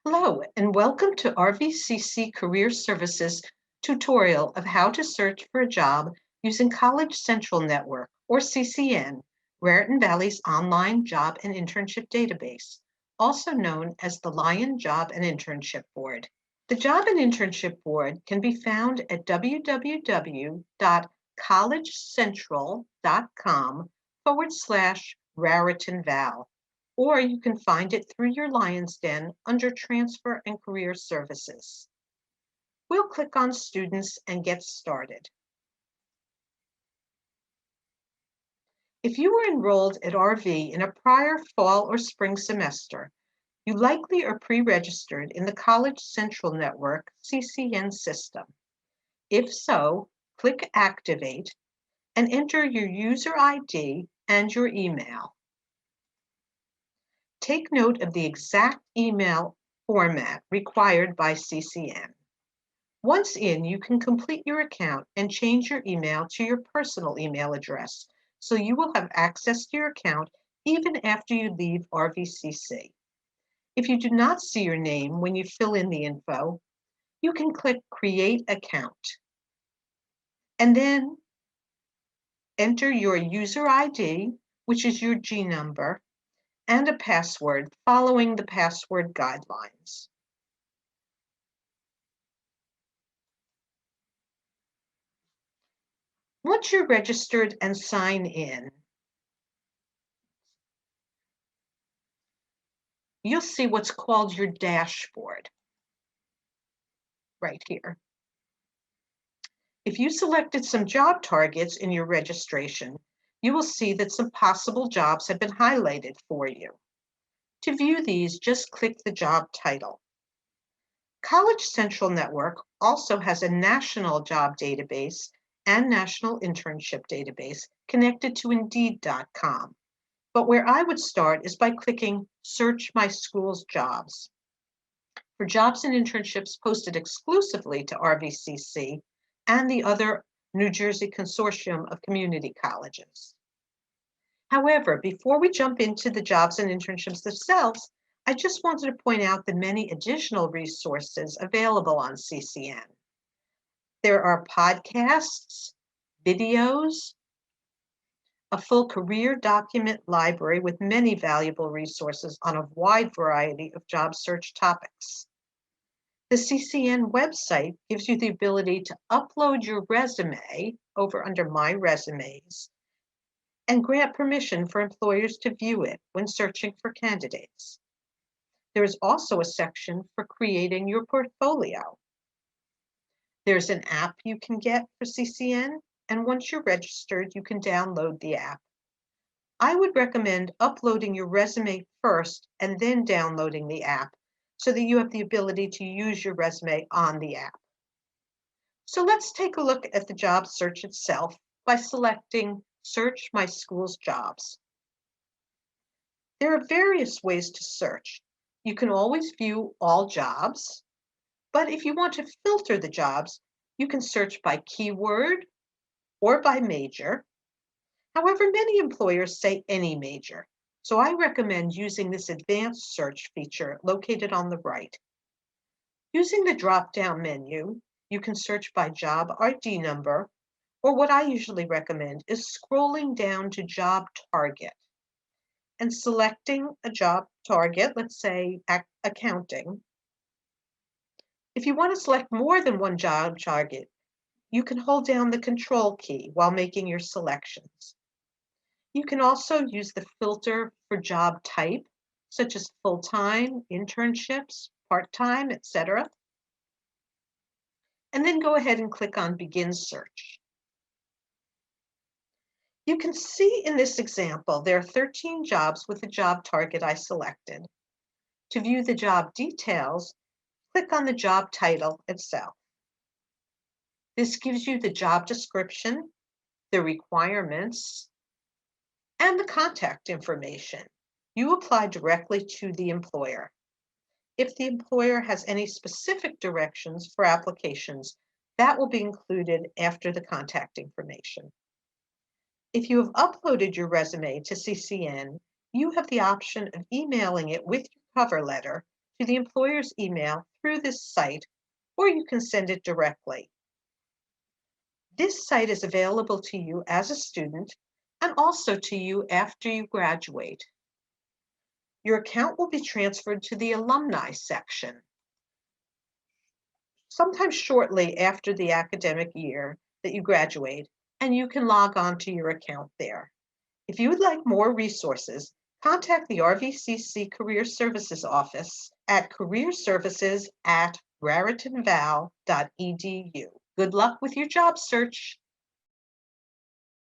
Hello, and welcome to RVCC Career Services tutorial of how to search for a job using College Central Network, or CCN, Raritan Valley's online job and internship database, also known as the Lion Job and Internship Board. The Job and Internship Board can be found at www.collegecentral.com/Raritan Val, or you can find it through your Lion's Den under Transfer and Career Services. We'll click on Students and get started. If you were enrolled at RV in a prior fall or spring semester, you likely are pre-registered in the College Central Network CCN system. If so, click Activate and enter your user ID and your email. Take note of the exact email format required by CCN. Once in, you can complete your account and change your email to your personal email address, so you will have access to your account even after you leave RVCC. If you do not see your name when you fill in the info, you can click Create Account and then enter your user ID, which is your G number, and a password following the password guidelines. Once you're registered and sign in, you'll see what's called your dashboard right here. If you selected some job targets in your registration, you will see that some possible jobs have been highlighted for you. To view these, just click the job title. College Central Network also has a national job database and national internship database connected to Indeed.com. But where I would start is by clicking Search My School's Jobs. For jobs and internships posted exclusively to RVCC and the other New Jersey Consortium of Community Colleges. However, before we jump into the jobs and internships themselves, I just wanted to point out the many additional resources available on CCN. There are podcasts, videos, a full career document library with many valuable resources on a wide variety of job search topics. The CCN website gives you the ability to upload your resume over under My Resumes and grant permission for employers to view it when searching for candidates. There is also a section for creating your portfolio. There's an app you can get for CCN, and once you're registered, you can download the app. I would recommend uploading your resume first and then downloading the app so that you have the ability to use your resume on the app. So let's take a look at the job search itself by selecting Search My School's Jobs. There are various ways to search. You can always view all jobs, but if you want to filter the jobs, you can search by keyword or by major. However, many employers say any major, so I recommend using this advanced search feature located on the right. Using the drop-down menu, you can search by job ID number, or what I usually recommend is scrolling down to job target and selecting a job target, let's say accounting. If you want to select more than one job target, you can hold down the Control key while making your selections. You can also use the filter for job type, such as full-time, internships, part-time, etc. And then go ahead and click on Begin Search. You can see in this example, there are 13 jobs with the job target I selected. To view the job details, click on the job title itself. This gives you the job description, the requirements, and the contact information. You apply directly to the employer. If the employer has any specific directions for applications, that will be included after the contact information. If you have uploaded your resume to CCN, you have the option of emailing it with your cover letter to the employer's email through this site, or you can send it directly. This site is available to you as a student and also to you after you graduate. Your account will be transferred to the alumni section sometime shortly after the academic year that you graduate, and you can log on to your account there. If you would like more resources, contact the RVCC Career Services Office at careerservices@raritanval.edu. Good luck with your job search.